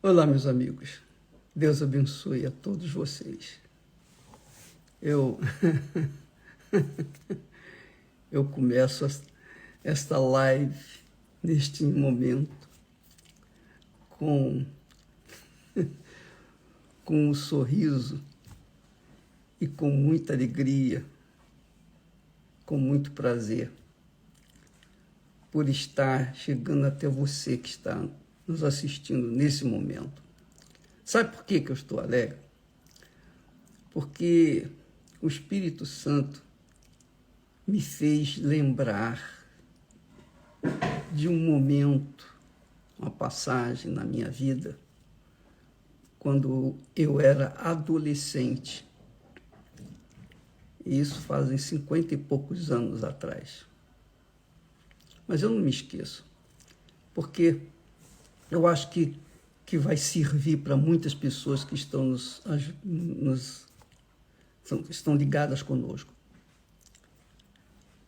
Olá, meus amigos. Deus abençoe a todos vocês. Eu, eu começo esta live neste momento com um sorriso e com muita alegria, com muito prazer, por estar chegando até você que está nos assistindo nesse momento. Sabe por que eu estou alegre? Porque o Espírito Santo me fez lembrar de um momento, uma passagem na minha vida, quando eu era adolescente. E isso fazem 50 e poucos anos atrás. Mas eu não me esqueço, porque eu acho que vai servir para muitas pessoas que estão estão ligadas conosco.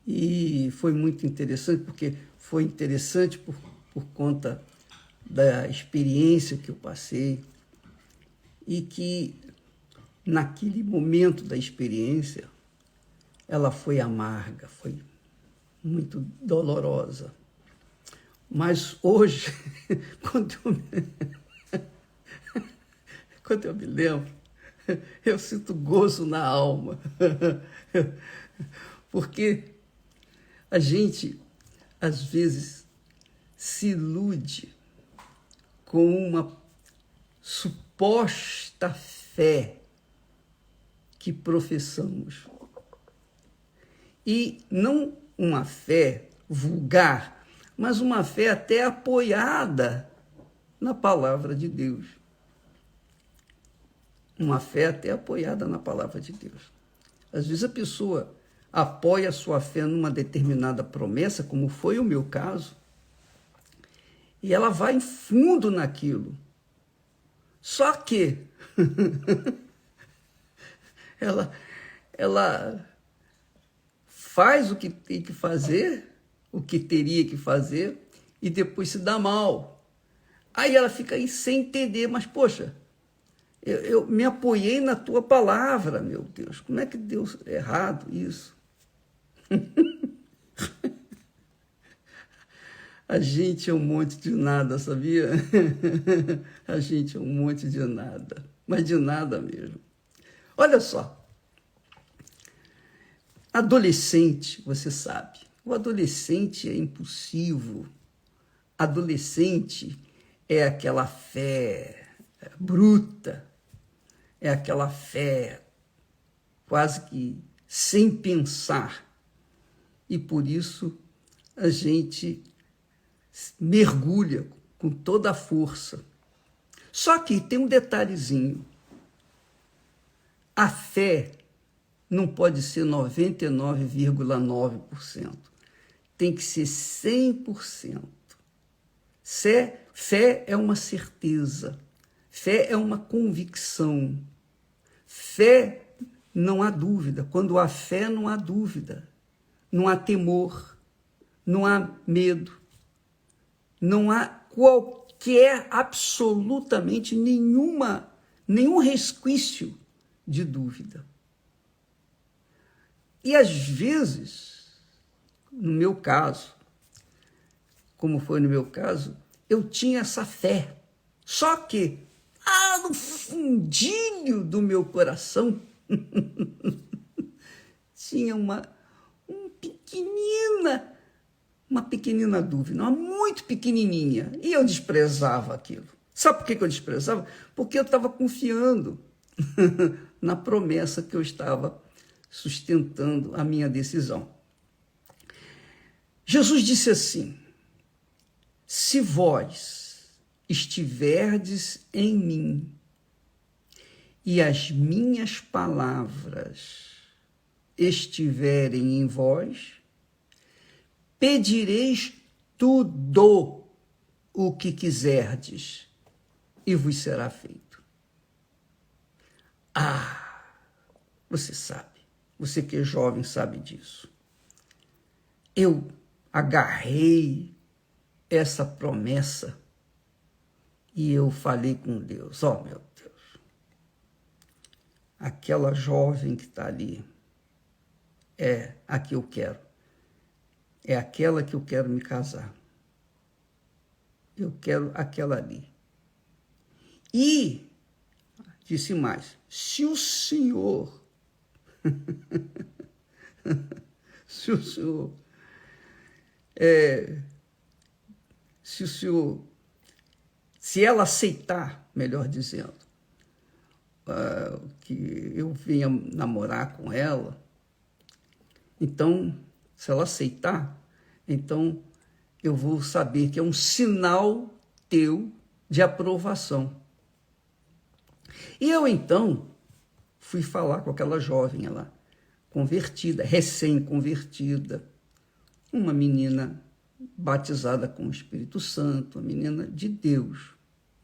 E foi muito interessante, porque foi interessante por conta da experiência que eu passei e que, naquele momento da experiência, ela foi amarga, foi muito dolorosa. Mas hoje, quando eu me lembro, eu sinto gozo na alma. Porque a gente, às vezes, se ilude com uma suposta fé que professamos. E não uma fé vulgar, mas uma fé até apoiada na palavra de Deus. Uma fé até apoiada na palavra de Deus. Às vezes a pessoa apoia a sua fé numa determinada promessa, como foi o meu caso, e ela vai em fundo naquilo. Só que ela faz o que tem que fazer, o que teria que fazer, e depois se dá mal. Aí ela fica aí sem entender, mas poxa, eu me apoiei na tua palavra, meu Deus, como é que deu errado isso? A gente é um monte de nada, sabia? A gente é um monte de nada, mas de nada mesmo. Olha só, adolescente, você sabe, o adolescente é impulsivo, adolescente é aquela fé bruta, é aquela fé quase que sem pensar, e por isso a gente mergulha com toda a força. Só que tem um detalhezinho, a fé não pode ser 99,9%, tem que ser 100%. Fé é uma certeza, fé é uma convicção, fé não há dúvida. Quando há fé, não há dúvida, não há temor, não há medo, não há qualquer, absolutamente nenhum resquício de dúvida. E às vezes, no meu caso, como foi no meu caso, eu tinha essa fé. Só que, no fundinho do meu coração, tinha uma pequenina dúvida, uma muito pequenininha, e eu desprezava aquilo. Sabe por que eu desprezava? Porque eu estava confiando na promessa que eu estava sustentando a minha decisão. Jesus disse assim: se vós estiverdes em mim e as minhas palavras estiverem em vós, pedireis tudo o que quiserdes e vos será feito. Você sabe, você que é jovem sabe disso. Eu agarrei essa promessa E eu falei com Deus, ó, meu Deus, aquela jovem que está ali é a que eu quero. É aquela que eu quero me casar. Eu quero aquela ali. E, disse mais, se o Senhor, se o Senhor, se ela aceitar, melhor dizendo, que eu venha namorar com ela, então, se ela aceitar, então eu vou saber que é um sinal teu de aprovação. E eu, então, fui falar com aquela jovem lá, convertida, recém-convertida, uma menina batizada com o Espírito Santo, uma menina de Deus,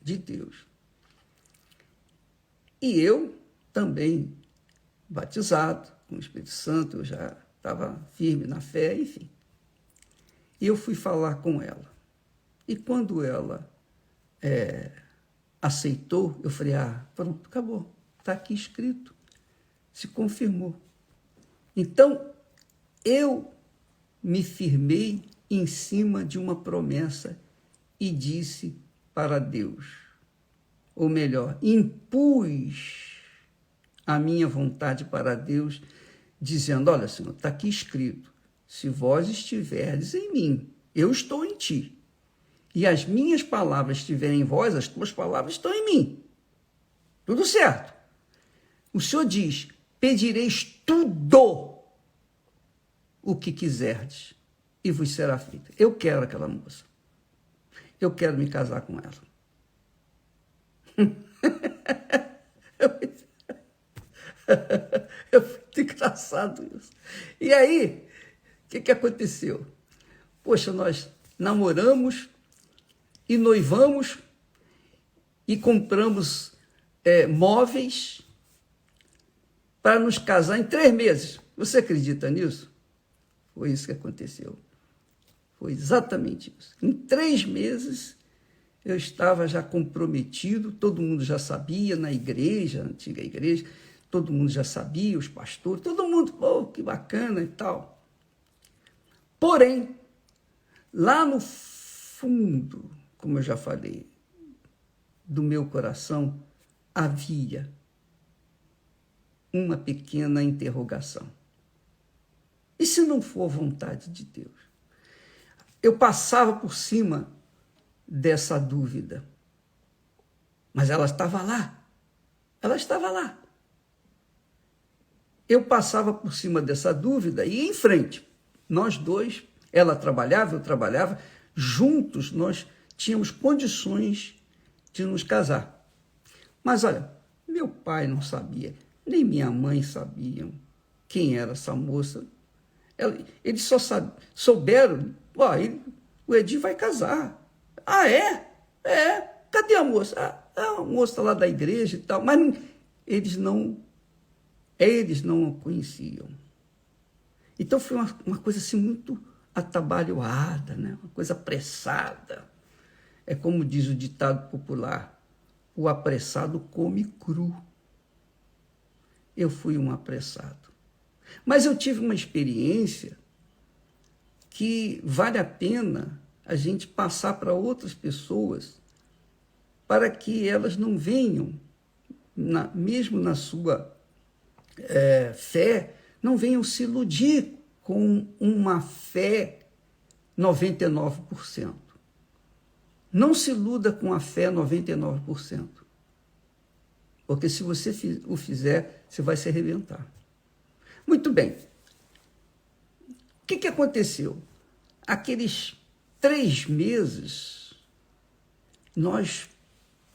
de Deus. E eu também, batizado com o Espírito Santo, eu já estava firme na fé, enfim. E eu fui falar com ela. E quando ela aceitou, eu falei, pronto, acabou, está aqui escrito, se confirmou. Então, eu me firmei em cima de uma promessa e disse para Deus, ou melhor, impus a minha vontade para Deus, dizendo, olha, Senhor, está aqui escrito, se vós estiverdes em mim, eu estou em ti, e as minhas palavras estiverem em vós, as tuas palavras estão em mim. Tudo certo. O Senhor diz, pedireis tudo o que quiserdes, e vos será feito. Eu quero aquela moça. Eu quero me casar com ela. É muito engraçado isso. E aí, o que aconteceu? Poxa, nós namoramos e noivamos e compramos móveis para nos casar em 3 meses. Você acredita nisso? Foi isso que aconteceu. Foi exatamente isso. Em 3 meses, eu estava já comprometido, todo mundo já sabia, na igreja, na antiga igreja, todo mundo já sabia, os pastores, todo mundo, que bacana e tal. Porém, lá no fundo, como eu já falei, do meu coração, havia uma pequena interrogação. E se não for vontade de Deus? Eu passava por cima dessa dúvida, mas ela estava lá. Ela estava lá. Eu passava por cima dessa dúvida e ia em frente. Nós dois, ela trabalhava, eu trabalhava, juntos nós tínhamos condições de nos casar. Mas olha, meu pai não sabia, nem minha mãe sabiam quem era essa moça. Eles só souberam, o Edir vai casar. Ah, é? É. Cadê a moça? É uma moça lá da igreja e tal. Mas eles não a conheciam. Então foi uma coisa assim muito atabalhoada, né? Uma coisa apressada. É como diz o ditado popular, o apressado come cru. Eu fui um apressado. Mas eu tive uma experiência que vale a pena a gente passar para outras pessoas para que elas não venham, mesmo na sua fé, não venham se iludir com uma fé 99%. Não se iluda com a fé 99%. Porque se você o fizer, você vai se arrebentar. Muito bem. O que aconteceu? Aqueles 3 meses, nós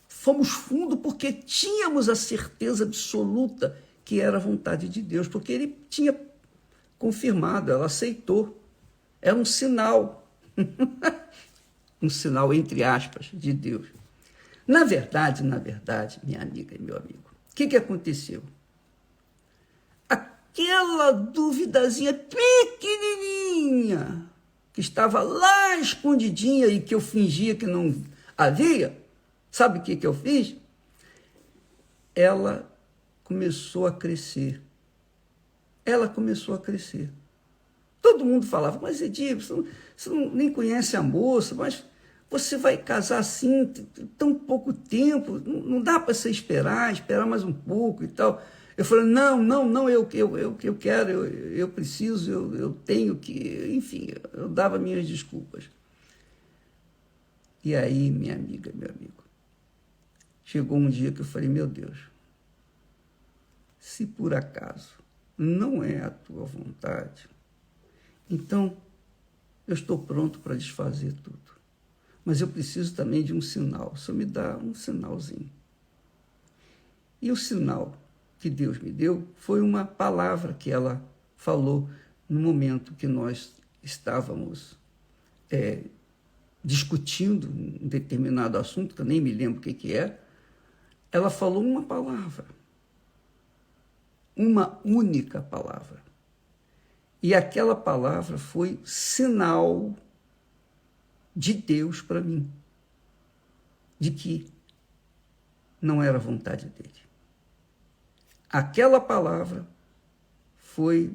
fomos fundo porque tínhamos a certeza absoluta que era a vontade de Deus, porque ele tinha confirmado, ela aceitou. Era um sinal, um sinal entre aspas de Deus. Na verdade, minha amiga e meu amigo, o que aconteceu? Aquela duvidazinha pequenininha, que estava lá escondidinha e que eu fingia que não havia, Sabe o que eu fiz? Ela começou a crescer. Ela começou a crescer. Todo mundo falava, mas Edilson, você nem conhece a moça, mas você vai casar assim, tão pouco tempo, não dá para você esperar mais um pouco e tal. Eu falei, não, eu quero, eu preciso, eu tenho que... Enfim, eu dava minhas desculpas. E aí, minha amiga, meu amigo, chegou um dia que eu falei, meu Deus, se por acaso não é a tua vontade, então eu estou pronto para desfazer tudo. Mas eu preciso também de um sinal, só me dá um sinalzinho. E o sinal que Deus me deu foi uma palavra que ela falou no momento que nós estávamos discutindo um determinado assunto, que eu nem me lembro o que é. Ela falou uma palavra, uma única palavra. E aquela palavra foi sinal de Deus para mim, de que não era vontade dele. Aquela palavra foi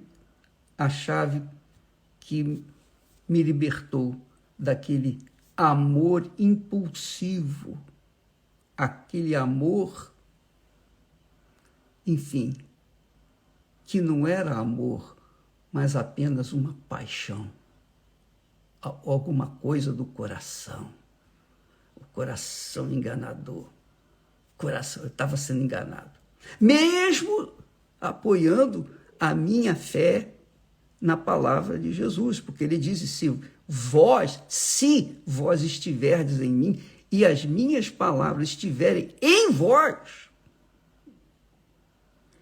a chave que me libertou daquele amor impulsivo, aquele amor, enfim, que não era amor, mas apenas uma paixão, alguma coisa do coração, o coração enganador, eu estava sendo enganado, mesmo apoiando a minha fé na palavra de Jesus, porque ele diz, se vós estiverdes em mim e as minhas palavras estiverem em vós,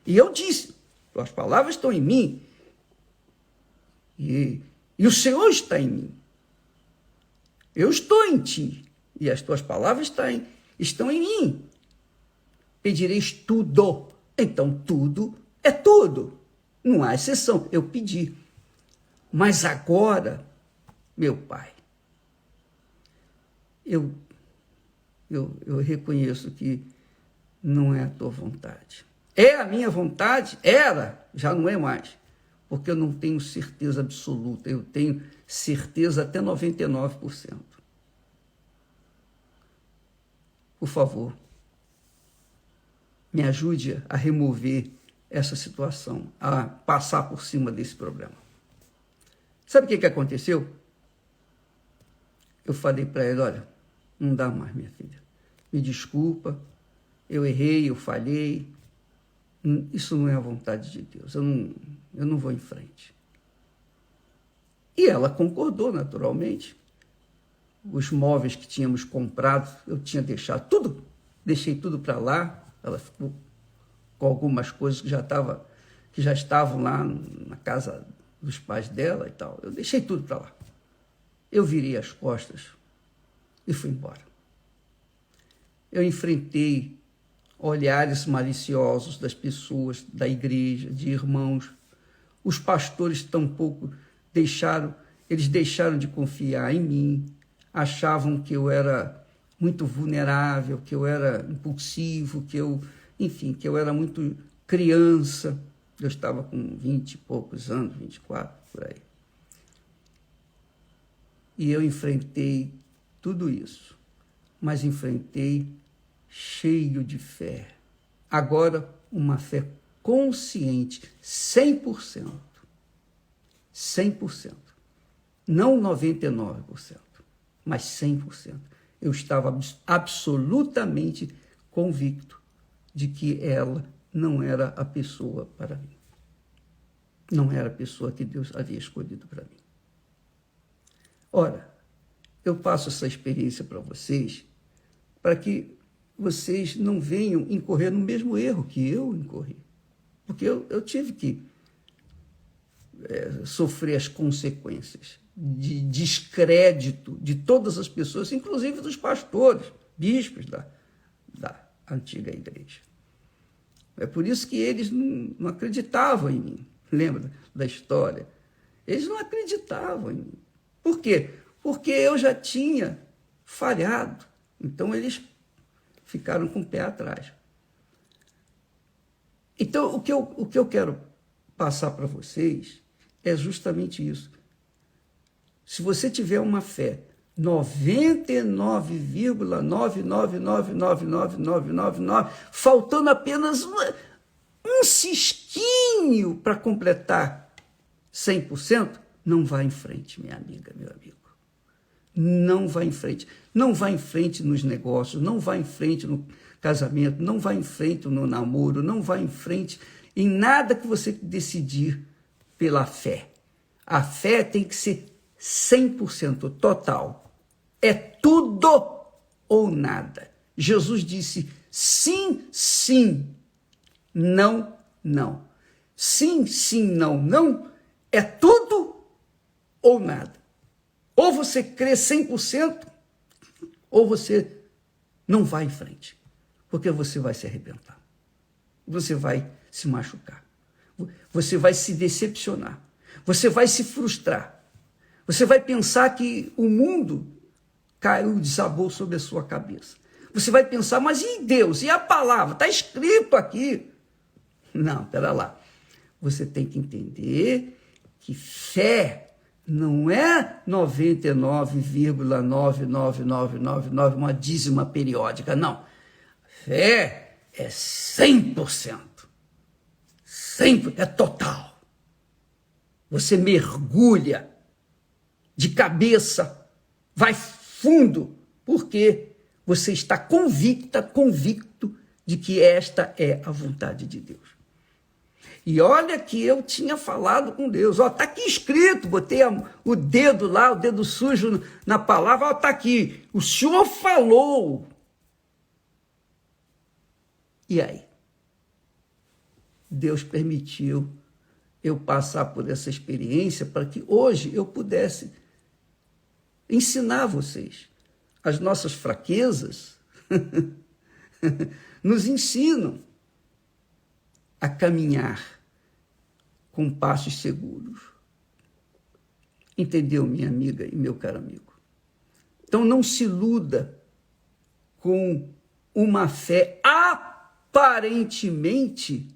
e eu disse, as palavras estão em mim, e o Senhor está em mim, eu estou em ti, e as tuas palavras estão em mim, pedireis tudo, então tudo é tudo, não há exceção, eu pedi, mas agora, meu Pai, eu reconheço que não é a tua vontade. É a minha vontade? Era, já não é mais, porque eu não tenho certeza absoluta, eu tenho certeza até 99%. Por favor, me ajude a remover essa situação, a passar por cima desse problema. Sabe o que aconteceu? Eu falei para ele, olha, não dá mais, minha filha. Me desculpa, eu errei, eu falhei. Isso não é a vontade de Deus, eu não vou em frente. E ela concordou, naturalmente. Os móveis que tínhamos comprado, eu tinha deixado tudo, deixei tudo para lá. Ela ficou com algumas coisas que já estavam lá na casa dos pais dela e tal. Eu deixei tudo para lá. Eu virei as costas e fui embora. Eu enfrentei olhares maliciosos das pessoas, da igreja, de irmãos. Os pastores tampouco deixaram de confiar em mim, achavam que eu era muito vulnerável, que eu era impulsivo, que eu era muito criança. Eu estava com 20 e poucos anos, 24, por aí. E eu enfrentei tudo isso, mas enfrentei cheio de fé. Agora, uma fé consciente, 100%. 100%. Não 99%, mas 100%. Eu estava absolutamente convicto de que ela não era a pessoa para mim. Não era a pessoa que Deus havia escolhido para mim. Ora, eu passo essa experiência para vocês, para que vocês não venham incorrer no mesmo erro que eu incorri. Porque eu tive que sofrer as consequências de descrédito de todas as pessoas, inclusive dos pastores, bispos da antiga igreja. É por isso que eles não acreditavam em mim. Lembra da história? Eles não acreditavam em mim. Por quê? Porque eu já tinha falhado. Então, eles ficaram com o pé atrás. Então, o que eu quero passar para vocês é justamente isso. Se você tiver uma fé 99,99999999, faltando apenas um cisquinho para completar 100%, não vá em frente, minha amiga, meu amigo. Não vá em frente. Não vá em frente nos negócios, não vá em frente no casamento, não vá em frente no namoro, não vá em frente em nada que você decidir pela fé. A fé tem que ser 100% total. É tudo ou nada. Jesus disse sim, sim, não, não. Sim, sim, não, não é tudo ou nada. Ou você crê 100%, ou você não vai em frente, porque você vai se arrebentar. Você vai se machucar. Você vai se decepcionar. Você vai se frustrar. Você vai pensar que o mundo caiu, desabou sobre a sua cabeça. Você vai pensar, mas e Deus? E a palavra? Está escrito aqui. Não, pera lá. Você tem que entender que fé não é 99,99999, uma dízima periódica, não. Fé é 100%. 100%, é total. Você mergulha de cabeça, vai fundo, porque você está convicto de que esta é a vontade de Deus. E olha que eu tinha falado com Deus. Está aqui escrito, botei o dedo lá, o dedo sujo na palavra. Está aqui, o Senhor falou. E aí? Deus permitiu eu passar por essa experiência para que hoje eu pudesse ensinar vocês. As nossas fraquezas nos ensinam a caminhar com passos seguros. Entendeu, minha amiga e meu caro amigo? Então não se iluda com uma fé aparentemente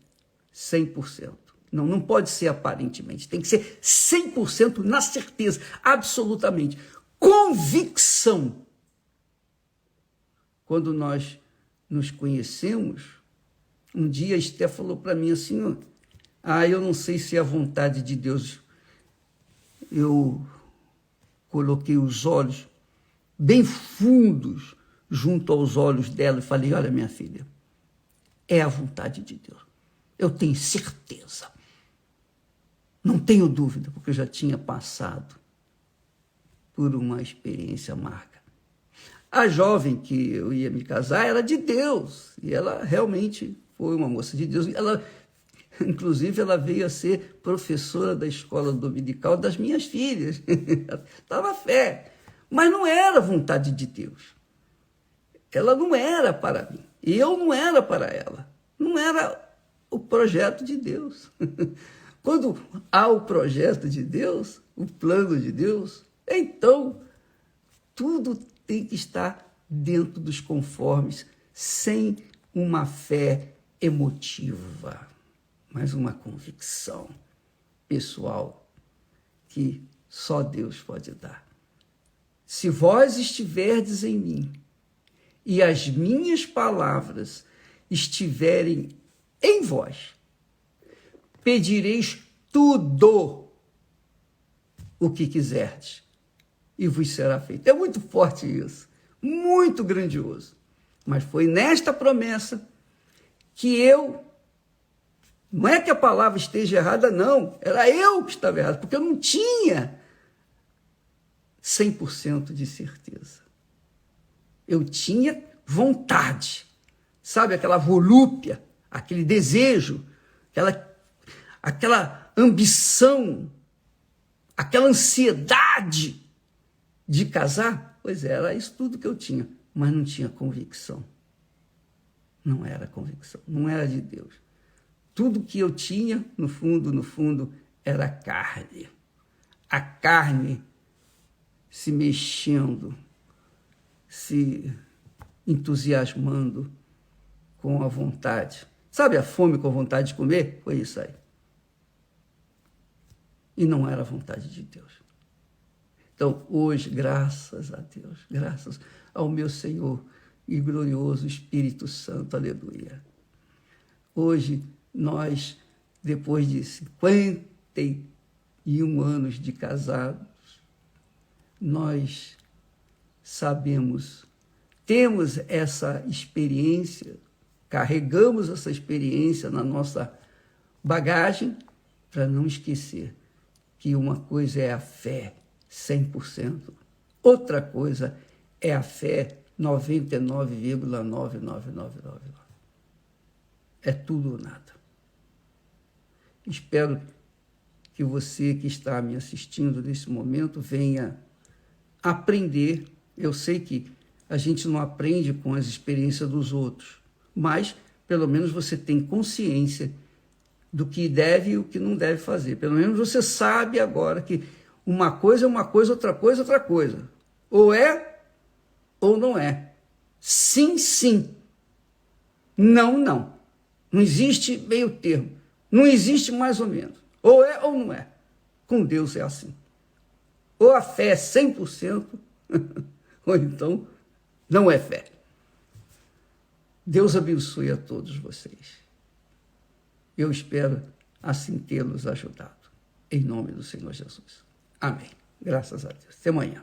100%. Não pode ser aparentemente, tem que ser 100% na certeza, absolutamente. Convicção. Quando nós nos conhecemos, um dia a Esté falou para mim assim, eu não sei se é a vontade de Deus. Eu coloquei os olhos bem fundos junto aos olhos dela e falei, olha minha filha, é a vontade de Deus. Eu tenho certeza. Não tenho dúvida, porque eu já tinha passado por uma experiência amarga. A jovem que eu ia me casar era de Deus, e ela realmente foi uma moça de Deus. Inclusive, ela veio a ser professora da escola dominical das minhas filhas. Estava fé, mas não era vontade de Deus. Ela não era para mim, e eu não era para ela. Não era o projeto de Deus. Quando há o projeto de Deus, o plano de Deus, então tudo tem que estar dentro dos conformes, sem uma fé emotiva, mas uma convicção pessoal que só Deus pode dar. Se vós estiverdes em mim e as minhas palavras estiverem em vós, pedireis tudo o que quiserdes e vos será feito. É muito forte isso, muito grandioso. Mas foi nesta promessa que não é que a palavra esteja errada, não, era eu que estava errado, porque eu não tinha 100% de certeza. Eu tinha vontade, sabe, aquela volúpia, aquele desejo, aquela ambição, aquela ansiedade de casar. Pois é, era isso tudo que eu tinha, mas não tinha convicção. Não era convicção, não era de Deus. Tudo que eu tinha, no fundo, era carne. A carne se mexendo, se entusiasmando com a vontade. Sabe a fome com a vontade de comer? Foi isso aí. E não era a vontade de Deus. Então, hoje, graças a Deus, graças ao meu Senhor e glorioso Espírito Santo, aleluia. Hoje, nós, depois de 51 anos de casados, nós sabemos, temos essa experiência, carregamos essa experiência na nossa bagagem, para não esquecer que uma coisa é a fé 100%, outra coisa é a fé 99,99999. É tudo ou nada. Espero que você que está me assistindo nesse momento venha aprender. Eu sei que a gente não aprende com as experiências dos outros, mas pelo menos você tem consciência do que deve e o que não deve fazer. Pelo menos você sabe agora que uma coisa é uma coisa, outra coisa é outra coisa. Ou é ou não é. Sim, sim. Não, não. Não existe meio termo. Não existe mais ou menos. Ou é ou não é. Com Deus é assim. Ou a fé é 100%, ou então não é fé. Deus abençoe a todos vocês. Eu espero assim tê-los ajudado. Em nome do Senhor Jesus. Amém. Graças a Deus. Até amanhã.